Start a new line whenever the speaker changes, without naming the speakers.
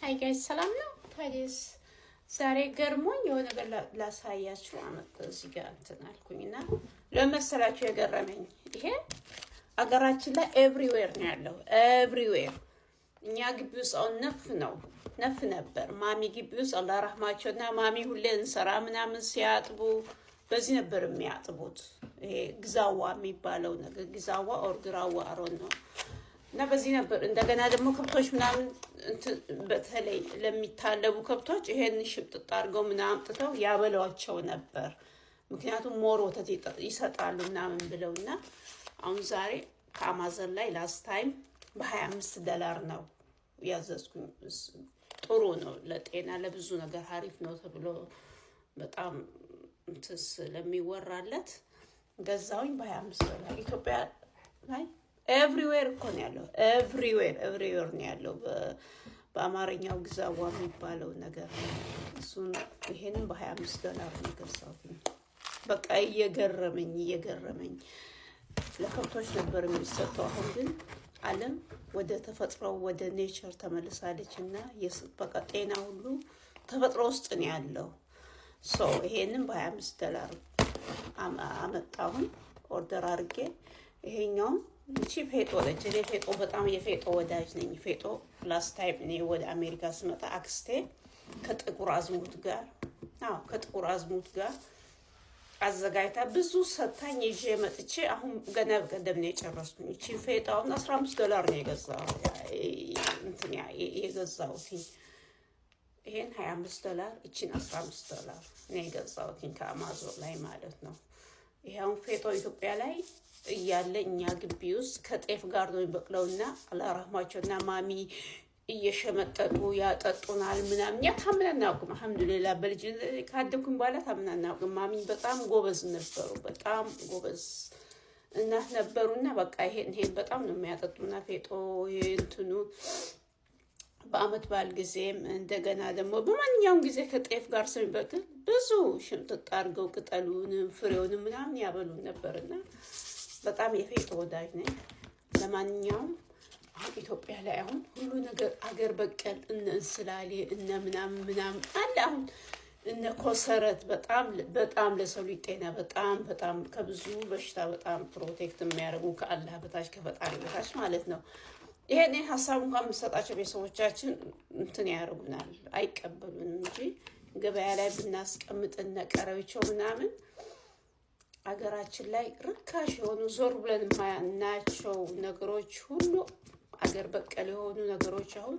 ሃይ ጋይስ ሰላም ነው። ታዲስ ዛሬ ገርሞኝ የሆነ ነገር ላሳያችሁ አመጣ እዚህ ጋር እንትን አልኩኝና ለመሰላችሁ የገረመኝ ይሄ አገራችን ላይ ኤቭሪዌር ነው ያለው። ኤቭሪዌር እኛ ግቢ ውስጥ ነፍ ነበር። ማሚ ግቢ ውስጥ አላህ ረህማቸውና ማሚ ሁሌ እንሰራ ምናምን ሲያጥቡ በዚህ ነበር የሚያጥቡት። ይሄ ግዛዋ የሚባለው ነገር ግዛዋ ኦር ግራዋ አሮን ነው። እና በዚህ ነበር እንደገና ደግሞ ከብቶች ምናምን በተለይ ለሚታለቡ ከብቶች ይሄን ሽምጥጥ አድርገው ምናምን አምጥተው ያበሏቸው ነበር። ምክንያቱም ሞር ወተት ይሰጣሉ ምናምን ብለውና አሁን ዛሬ ከአማዞን ላይ ላስት ታይም $25 ነው ያዘዝኩኝ። ጥሩ ነው ለጤና ለብዙ ነገር አሪፍ ነው ተብሎ በጣም እንትስ ለሚወራለት ገዛውኝ $25 ኢትዮጵያ ላይ ኤቭሪዌር እኮ ነው ያለው። ኤቭሪዌር ነው ያለው። በአማርኛው ግዛዋ የሚባለው ነገር እሱን ይሄንን $25 ነው ገዛሁት። በቃ እየገረመኝ ለከብቶች ነበር የሚሰጠው። አሁን ግን ዓለም ወደ ተፈጥሮ ወደ ኔቸር ተመልሳለች እና በቃ ጤና ሁሉ ተፈጥሮ ውስጥ ነው ያለው። ይሄንን $25 አመጣሁን ኦርደር አድርጌ ይሄኛውን እቺ ፌጦ ነች። እኔ ፌጦ በጣም የፌጦ ወዳጅ ነኝ። ፌጦ ላስት ታይም እኔ ወደ አሜሪካ ስመጣ አክስቴ ከጥቁር አዝሙድ ጋር አዘጋጅታ ብዙ ሰታኝ ይዤ መጥቼ አሁን ገና በቀደም ነው የጨረስኩኝ። እቺ ፌጣውን $15 ነው የገዛሁት። ይሄን $25 እቺን $15 ነው የገዛሁት ከአማዞን ላይ ማለት ነው። ይሄውን ፌጦ ኢትዮጵያ ላይ እያለ እኛ ግቢ ውስጥ ከጤፍ ጋር ነው የሚበቅለውና አላራህማቸውና ማሚ እየሸመጠጡ ያጠጡናል ምናምን። ያ ታምነን አናውቅም። አልሐምዱሊላህ በልጅ ካደኩኝ በኋላ ታምነን አናውቅም። ማሚ በጣም ጎበዝ ነበሩ። በጣም ጎበዝ እናት ነበሩና በቃ ይሄን በጣም ነው የሚያጠጡና ፌጦ እንትኑ በአመት በዓል ጊዜም እንደገና ደግሞ በማንኛውም ጊዜ ከጤፍ ጋር ስለሚበቅል ብዙ ሽምጥጥ አድርገው ቅጠሉንም ፍሬውንም ምናምን ያበሉን ነበርና በጣም የፌጦ ወዳጅ ነኝ። ለማንኛውም አሁን ኢትዮጵያ ላይ አሁን ሁሉ ነገር አገር በቀል እነ እንስላሌ እነ ምናምን አለ። አሁን እነ ኮሰረት በጣም ለሰው ልጅ ጤና በጣም ከብዙ በሽታ በጣም ፕሮቴክት የሚያደርጉ ከአላህ በታች ከፈጣሪ በታች ማለት ነው። ይሄን ሀሳብ እንኳን የምሰጣቸው ቤተሰቦቻችን እንትን ያደርጉናል፣ አይቀበሉንም እንጂ ገበያ ላይ ብናስቀምጥ እነ ቀረቢቸው ምናምን አገራችን ላይ ርካሽ የሆኑ ዞር ብለን የማናያቸው ነገሮች ሁሉ አገር በቀል የሆኑ ነገሮች አሁን